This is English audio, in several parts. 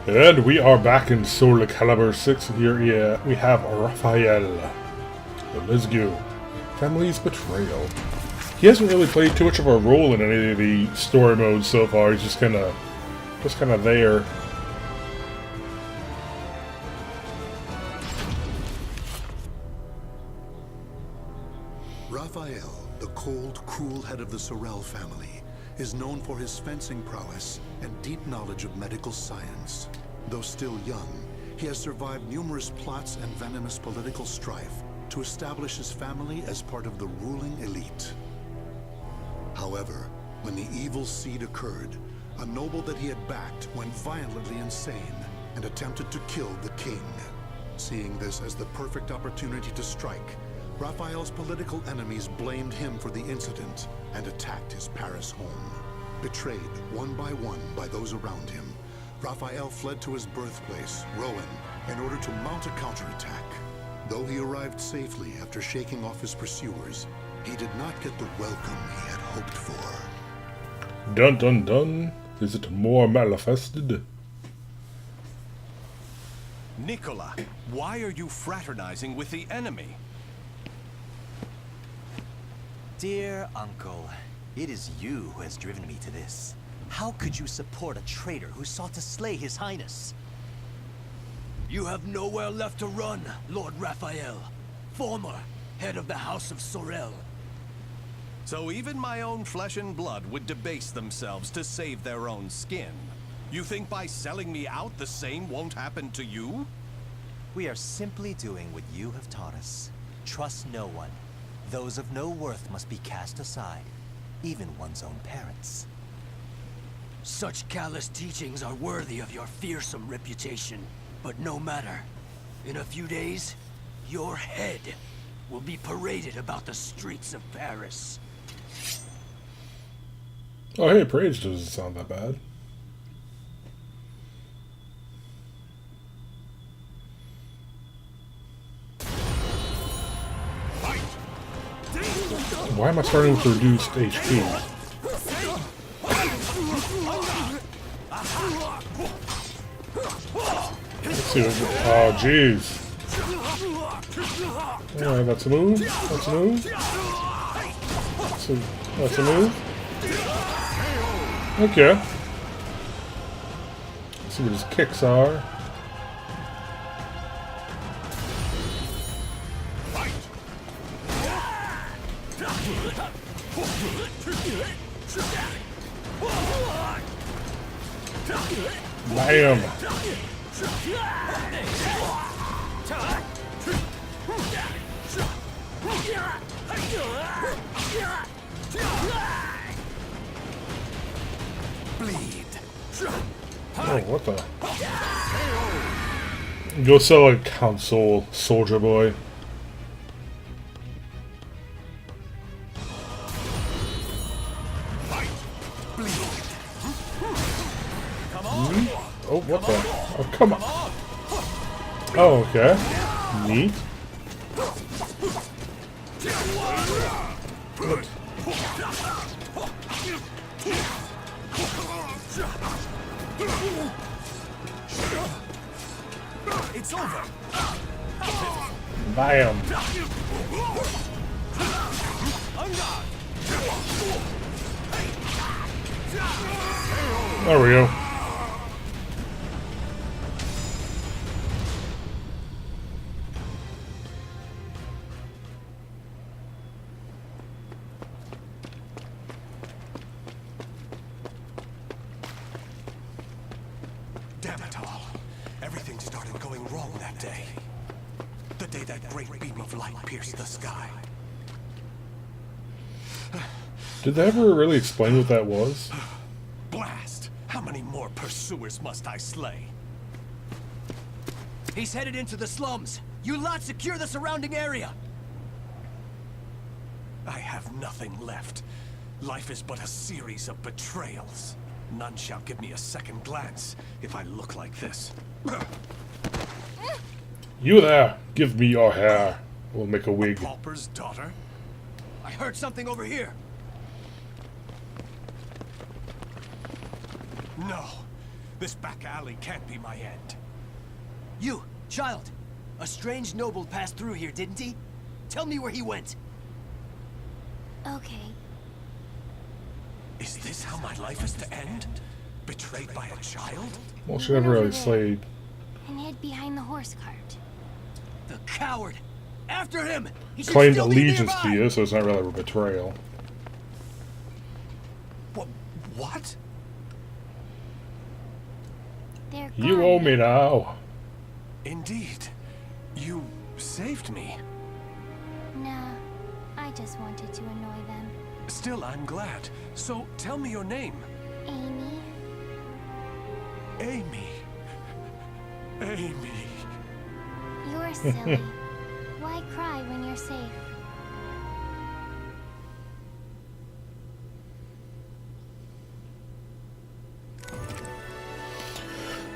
And we are back in Soul Calibur 6. Here we have Raphael. So let's go. Family's Betrayal. He hasn't really played too much of a role in any of the story modes so far. He's just kind of there. Raphael, the cold, cruel head of the Sorel family, is known for his fencing prowess and deep knowledge of medical science. Though still young, he has survived numerous plots and venomous political strife to establish his family as part of the ruling elite. However, when the evil seed occurred, a noble that he had backed went violently insane and attempted to kill the king. Seeing this as the perfect opportunity to strike, Raphael's political enemies blamed him for the incident and attacked his Paris home. Betrayed one by those around him, Raphael fled to his birthplace, Rouen, in order to mount a counterattack. Though he arrived safely after shaking off his pursuers, he did not get the welcome he had hoped for. Dun dun dun. Is it more manifested? Nicola, why are you fraternizing with the enemy? Dear uncle, it is you who has driven me to this. How could you support a traitor who sought to slay his highness? You have nowhere left to run, Lord Raphael, former head of the House of Sorel. So even my own flesh and blood would debase themselves to save their own skin. You think by selling me out the same won't happen to you? We are simply doing what you have taught us. Trust no one. Those of no worth must be cast aside, even one's own parents. Such callous teachings are worthy of your fearsome reputation. But no matter. In a few days, your head will be paraded about the streets of Paris. Oh hey, Parade doesn't sound that bad. Why am I starting with reduced HP? Let's see what, oh jeez. Yeah, that's a move. That's a move. That's a move. Okay. Let's see what his kicks are. Bam! Bleed. Oh, what the? Go sell a console, soldier boy. Oh, what the? Oh, come on. Oh, okay. Neat. What? It's over. Bam. There we go. Damn it all. Everything started going wrong that day. The day that great beam of light pierced the sky. Did they ever really explain what that was? Blast! How many more pursuers must I slay? He's headed into the slums. You lot secure the surrounding area. I have nothing left. Life is but a series of betrayals. None shall give me a second glance if I look like this. You there! Give me your hair. We'll make a wig. Pauper's daughter? I heard something over here. No. This back alley can't be my end. You, child! A strange noble passed through here, didn't he? Tell me where he went. Okay. Is this how my life is to end? Betrayed by a child? Well, she never really slayed. And hid behind the horse cart. The coward! After him! He should Claimed still be allegiance to nearby! you, so it's not really a betrayal. What? They're You gone owe me now. now. Indeed. You saved me. Nah, I just wanted to annoy them. Still, I'm glad. So, tell me your name. Amy? Amy. Amy. You're silly. Why cry when you're safe?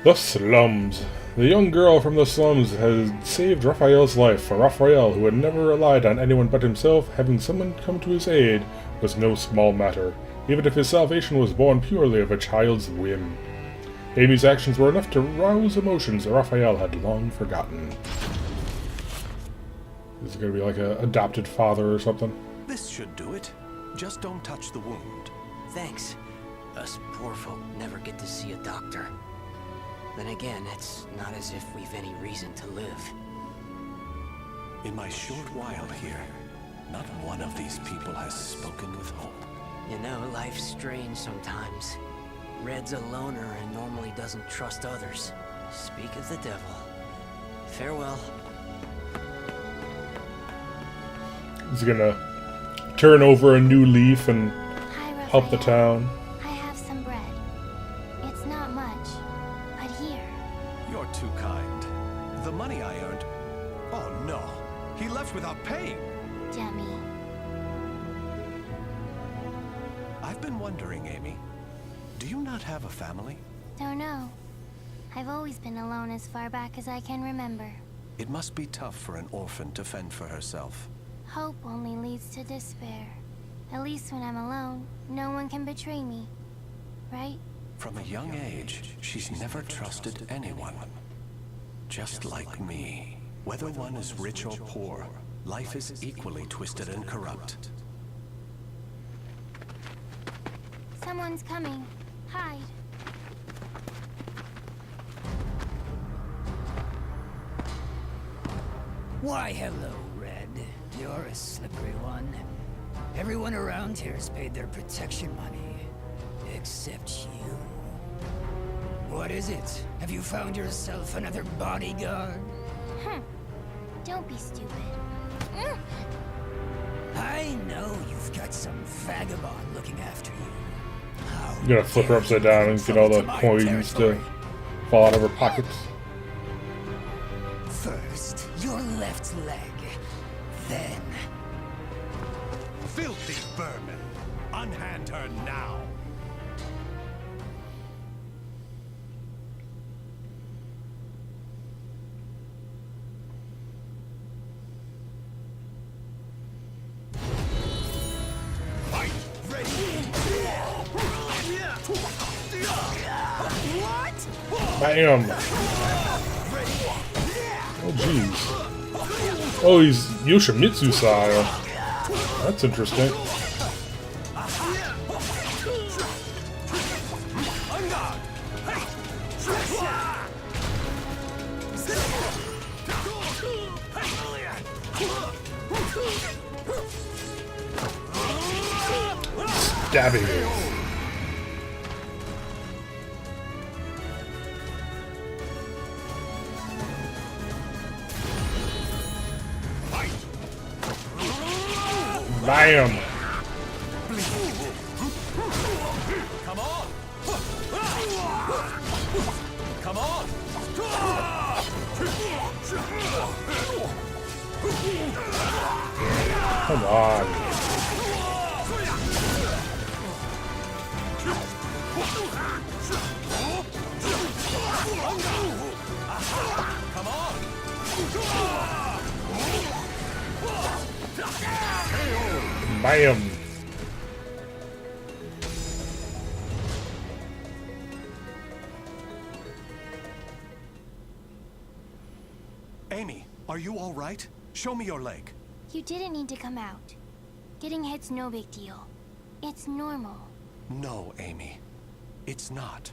The slums. The young girl from the slums had saved Raphael's life, for Raphael, who had never relied on anyone but himself, having someone come to his aid was no small matter, even if his salvation was born purely of a child's whim. Amy's actions were enough to rouse emotions that Raphael had long forgotten. Is it going to be like an adopted father or something? This should do it. Just don't touch the wound. Thanks. Us poor folk never get to see a doctor. Then again, it's not as if we've any reason to live. In my short while here, not one of these people has spoken with hope. You know, life's strange sometimes. Red's a loner and normally doesn't trust others. Speak of the devil. Farewell. He's gonna turn over a new leaf and Hi, Raphael. help the town. I have some bread. It's not much, but here. You're too kind. The money I earned... Oh no! He left without paying! Dummy. I've been wondering, Amy. Do you not have a family? Don't know. I've always been alone as far back as I can remember. It must be tough for an orphan to fend for herself. Hope only leads to despair. At least when I'm alone, no one can betray me. Right? From a young age, she's never trusted anyone. Just like me. Whether one is rich or poor, life is equally twisted and corrupt. Someone's coming. Hide. Why, hello, Red. You're a slippery one. Everyone around here has paid their protection money. Except you. What is it? Have you found yourself another bodyguard? Don't be stupid. I know you've got some vagabond looking after you. How I'm gonna flip her upside down and get all the coins to fall out of her pockets. First, your left leg. Then, Filthy vermin! Unhand her now! Fight! Ready! Bam! Oh jeez. Oh, he's Yoshimitsu style. That's interesting. Stabbing it. Bam! Come on! Come on! Come on. Come on! Bam! Amy, are you all right? Show me your leg. You didn't need to come out. Getting hit's no big deal. It's normal. No, Amy. It's not.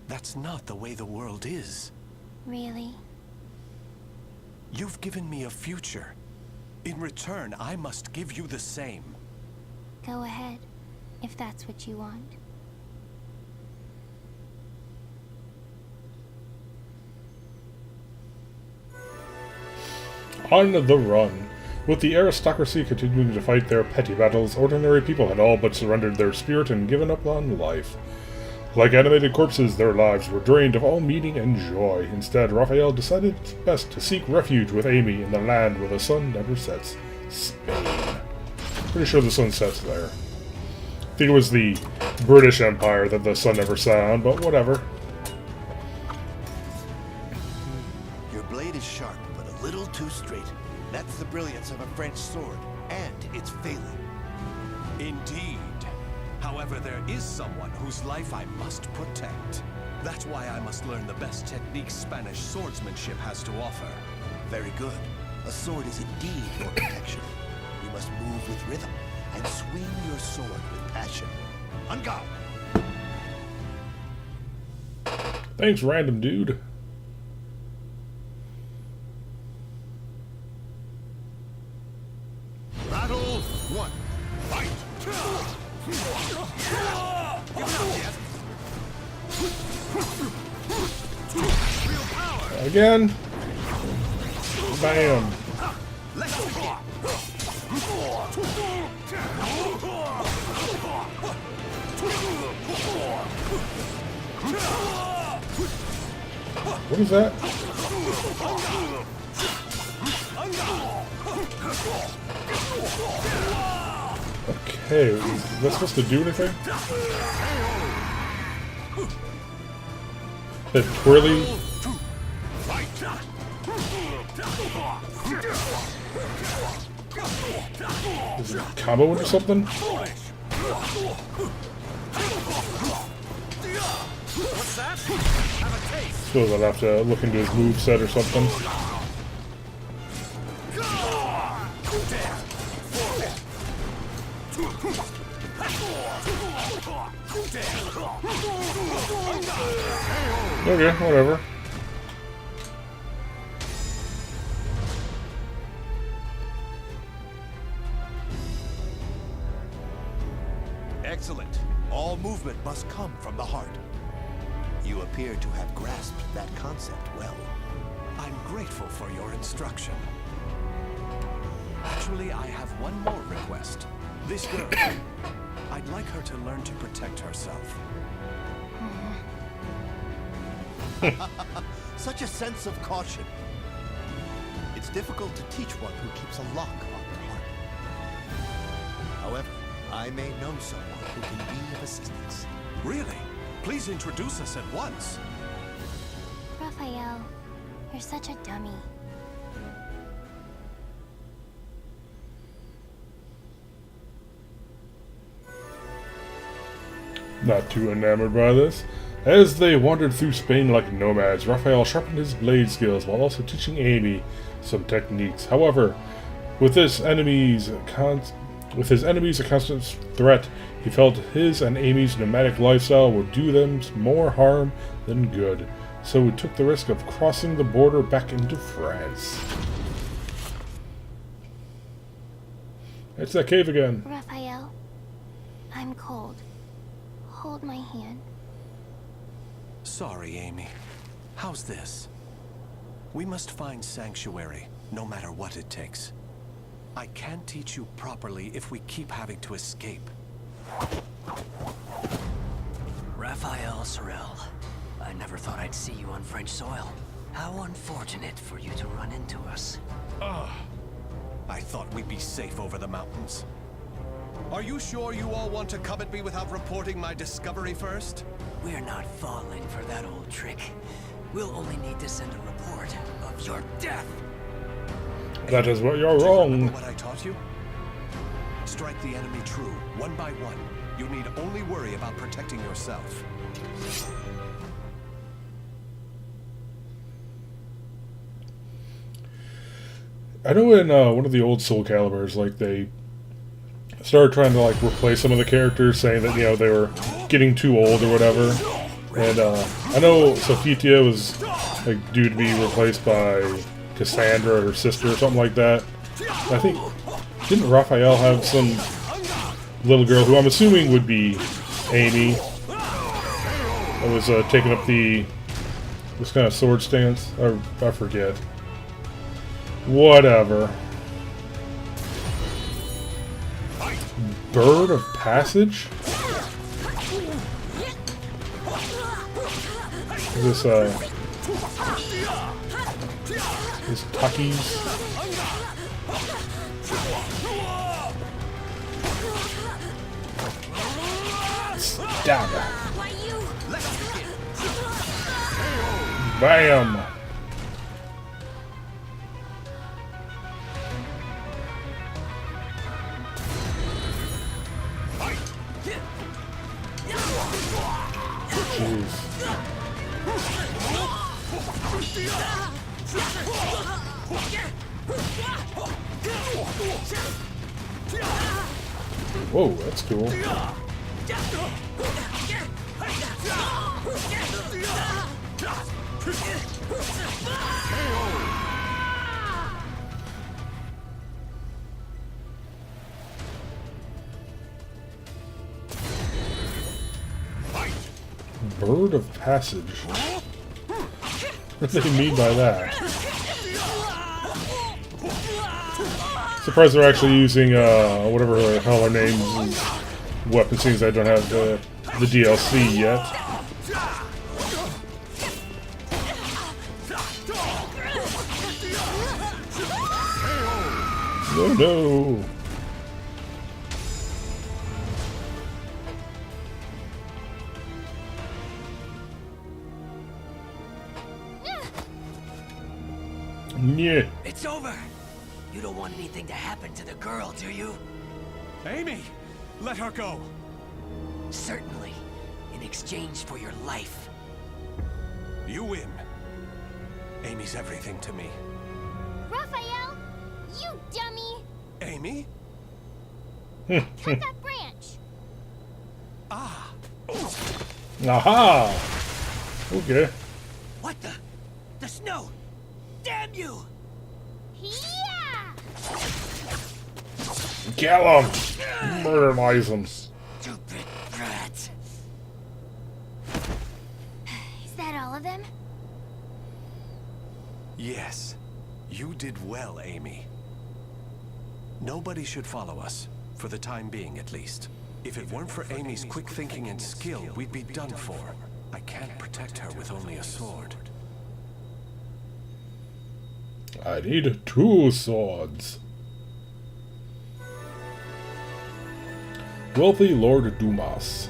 That's not the way the world is. Really? You've given me a future. In return, I must give you the same. Go ahead, if that's what you want. On the run. With the aristocracy continuing to fight their petty battles, ordinary people had all but surrendered their spirit and given up on life. Like animated corpses, their lives were drained of all meaning and joy. Instead, Raphael decided it's best to seek refuge with Amy in the land where the sun never sets. Spain. Pretty sure the sun sets there. I think it was the British Empire that the sun never set on, but whatever. Your blade is sharp, but a little too straight. That's the brilliance of a French sword, and it's failing. Indeed. However, there is someone whose life I must protect. That's why I must learn the best techniques Spanish swordsmanship has to offer. Very good. A sword is indeed your protection. You must move with rhythm and swing your sword with passion. On guard! Thanks, random dude. Battle 1. Fight! Again. Bam. What is that? Okay, is that supposed to do anything? That twirly? Is it a combo into something? Suppose I'd have to look into his moveset or something. Okay, whatever. Excellent. All movement must come from the heart. You appear to have grasped that concept well. I'm grateful for your instruction. Actually, I have one more request. This girl, I'd like her to learn to protect herself. Such a sense of caution. It's difficult to teach one who keeps a lock on her heart. However, I may know someone who can be of assistance. Really? Please introduce us at once. Raphael, you're such a dummy. Not too enamored by this. As they wandered through Spain like nomads, Raphael sharpened his blade skills while also teaching Amy some techniques. However, with his enemies a constant threat, he felt his and Amy's nomadic lifestyle would do them more harm than good. So he took the risk of crossing the border back into France. It's that cave again. Raphael, I'm cold. Hold my hand. Sorry, Amy. How's this? We must find sanctuary, no matter what it takes. I can't teach you properly if we keep having to escape. Raphael Sorel, I never thought I'd see you on French soil. How unfortunate for you to run into us. I thought we'd be safe over the mountains. Are you sure you all want to come at me without reporting my discovery first? We're not falling for that old trick. We'll only need to send a report of your death. That is what you're Do you wrong. remember what I taught you? Strike the enemy true, one by one. You need only worry about protecting yourself. I know in one of the old Soul Caliburs, like, they started trying to, like, replace some of the characters, saying that, you know, they were getting too old or whatever. And I know Sophia was, like, due to be replaced by Cassandra, her sister, or something like that. I think, didn't Raphael have some little girl who I'm assuming would be Amy, that was taking up this kind of sword stance? I forget. Whatever. Bird of Passage? Is this Takis? Stab. Bam! Jeez. Whoa, that's cool. Bird of Passage. What do they mean by that? Surprised they're actually using whatever the hell her name is weapon, since I don't have the DLC yet. No, no. Yeah. It's over. You don't want anything to happen to the girl, do you? Amy! Let her go! Certainly. In exchange for your life. You win. Amy's everything to me. Raphael! You dummy! Amy? Cut that branch! Ah! Aha! Okay. What the? The snow! Damn you! Yeah! Kill him! Murderize him. Stupid brat. Is that all of them? Yes. You did well, Amy. Nobody should follow us, for the time being at least. If it weren't for Amy's quick thinking and skill, we'd be done for. I can't protect her with only a sword. I need 2 swords. Wealthy Lord Dumas.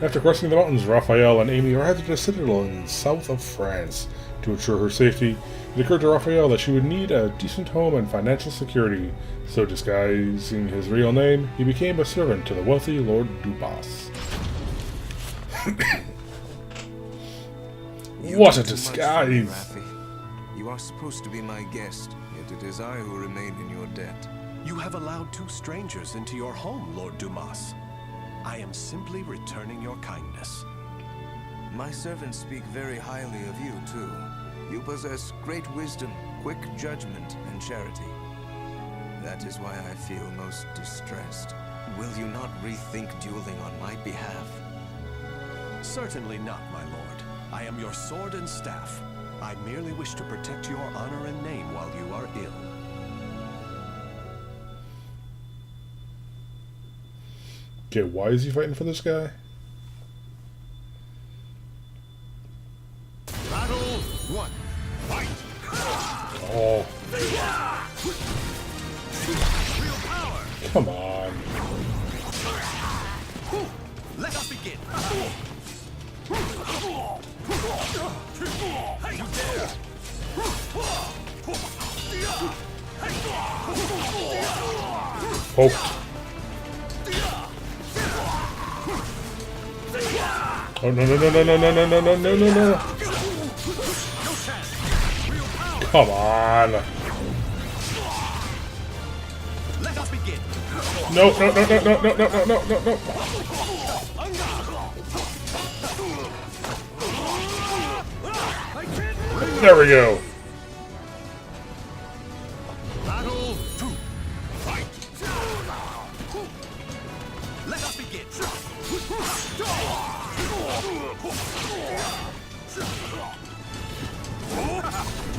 After crossing the mountains, Raphael and Amy arrived at a citadel in south of France. To ensure her safety, it occurred to Raphael that she would need a decent home and financial security, so disguising his real name, he became a servant to the wealthy Lord Dumas. What a disguise! You are supposed to be my guest, yet it is I who remain in your debt. You have allowed 2 strangers into your home, Lord Dumas. I am simply returning your kindness. My servants speak very highly of you, too. You possess great wisdom, quick judgment, and charity. That is why I feel most distressed. Will you not rethink dueling on my behalf? Certainly not, my lord. I am your sword and staff. I merely wish to protect your honor and name while you are ill. Okay, why is he fighting for this guy? Battle 1. Fight! Oh. Real power! Come on. Let us begin! You dare! Poked. Oh, no, no, no, no, no, no, no, no, no, no, no, no. Come on. No, no, no, no, no, no, no, no, no, no, no. There we go. Battle 2. Fight. Let us begin.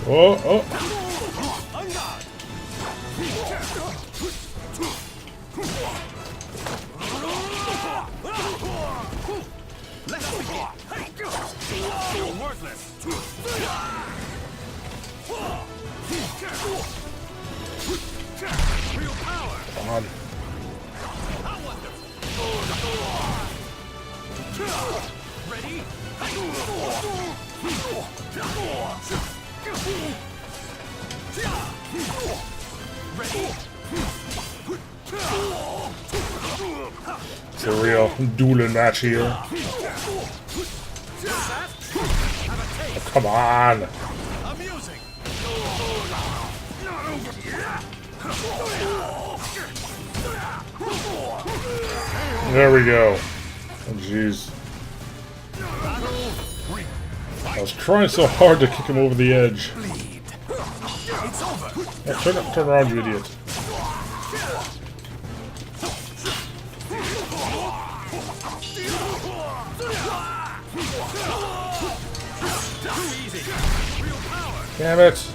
Oh, oh. Let us begin. You're worthless. Real power. Come on. How wonderful. Ready? Ready? It's a real dueling match here. Oh, come on. Amusing. There we go. Oh, jeez. I was trying so hard to kick him over the edge. It's over. Yeah, turn around, you idiot. Damn it.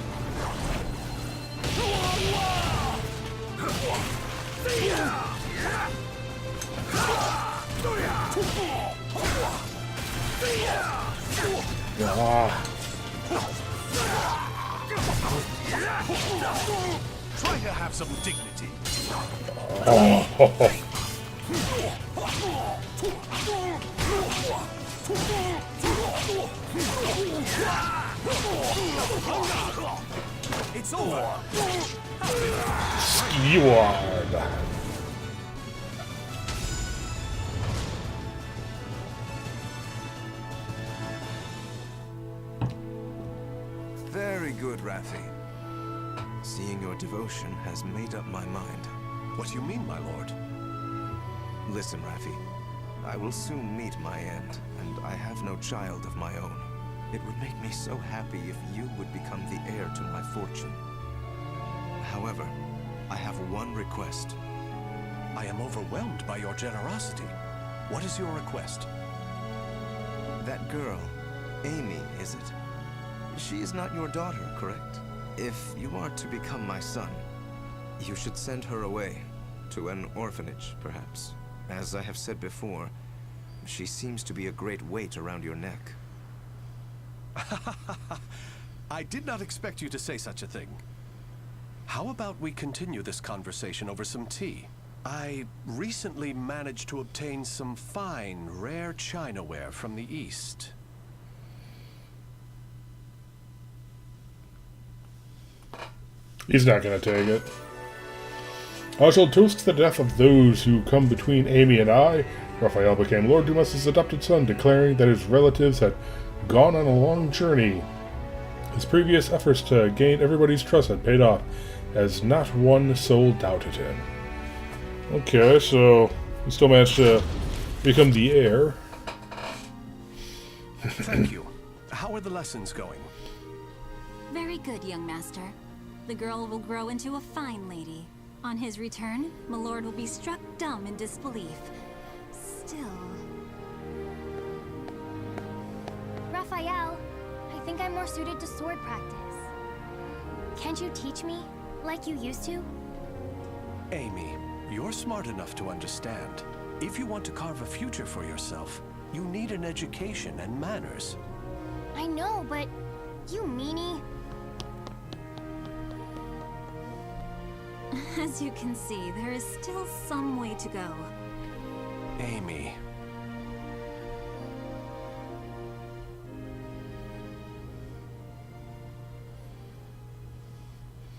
Ah. Try to have some dignity. Oh, ho, ho. It's over. Skeward. Very good, Raphi. Seeing your devotion has made up my mind. What do you mean, my lord? Listen, Raphi. I will soon meet my end, and I have no child of my own. It would make me so happy if you would become the heir to my fortune. However, I have one request. I am overwhelmed by your generosity. What is your request? That girl, Amy, is it? She is not your daughter, correct? If you are to become my son, you should send her away, to an orphanage, perhaps. As I have said before, she seems to be a great weight around your neck. I did not expect you to say such a thing. How about we continue this conversation over some tea? I recently managed to obtain some fine, rare chinaware from the East. He's not gonna take it. I shall toast the death of those who come between Amy and I. Raphael became Lord Dumas' adopted son, declaring that his relatives had gone on a long journey. His previous efforts to gain everybody's trust had paid off, as not one soul doubted him. Okay, so he still managed to become the heir. Thank you. How are the lessons going? Very good, young master. The girl will grow into a fine lady. On his return, my lord will be struck dumb in disbelief. Still... Raphael, I think I'm more suited to sword practice. Can't you teach me, like you used to? Amy, you're smart enough to understand. If you want to carve a future for yourself, you need an education and manners. I know, but you meanie. As you can see, there is still some way to go. Amy.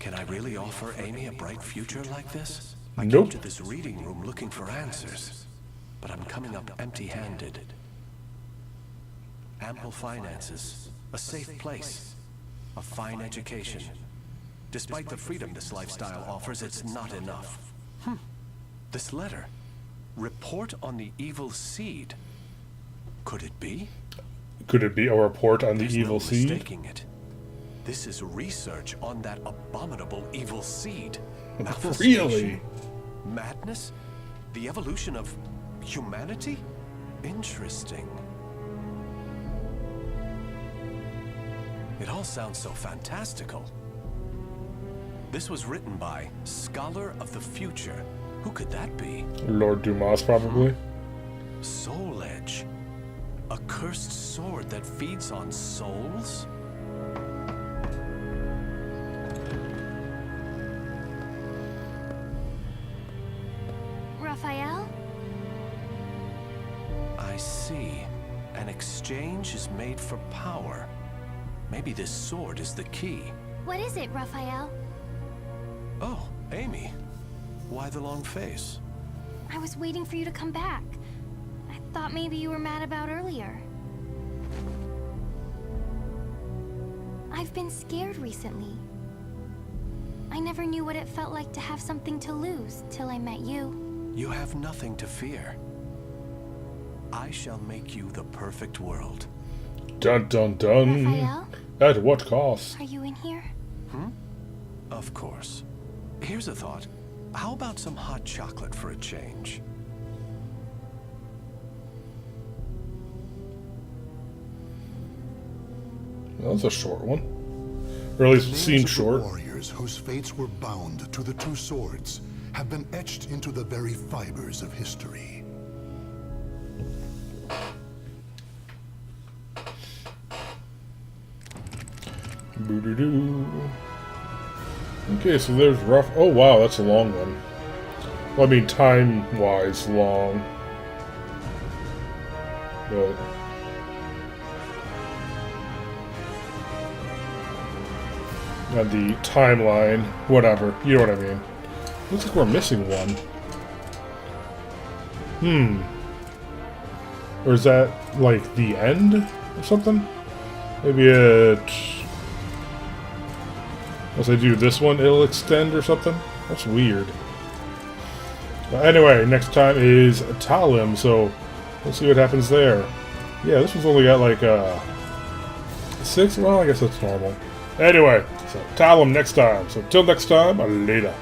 Can I really offer Amy a bright future like this? I came to this reading room looking for answers, but I'm coming up empty-handed. Ample finances, a safe place, a fine education. Despite the freedom this lifestyle offers, it's not enough. This letter. Report on the evil seed. Could it be? Could it be a report on the There's evil no seed? mistaking it. This is research on that abominable evil seed. Really? Manifestation? Madness? The evolution of humanity? Interesting. It all sounds so fantastical. This was written by Scholar of the Future. Who could that be? Lord Dumas, probably. Soul Edge. A cursed sword that feeds on souls? Raphael? I see. An exchange is made for power. Maybe this sword is the key. What is it, Raphael? Oh, Amy. Why the long face? I was waiting for you to come back. I thought maybe you were mad about earlier. I've been scared recently. I never knew what it felt like to have something to lose till I met you. You have nothing to fear. I shall make you the perfect world. Dun dun dun. Raphael? At what cost? Are you in here? Of course. Here's a thought. How about some hot chocolate for a change? That was a short one. Or at least it Names seemed of the short. warriors whose fates were bound to the two swords have been etched into the very fibers of history. Boo-doo-doo. Okay, so there's rough. Oh wow, that's a long one. Well, I mean, time-wise, long. But and the timeline, whatever. You know what I mean. Looks like we're missing one. Or is that like the end or something? Maybe it. Once I do this one, it'll extend or something? That's weird. But anyway, next time is Talim, so let's see what happens there. Yeah, this one's only got like 6? Well, I guess that's normal. Anyway, so Talim next time. So till next time, later.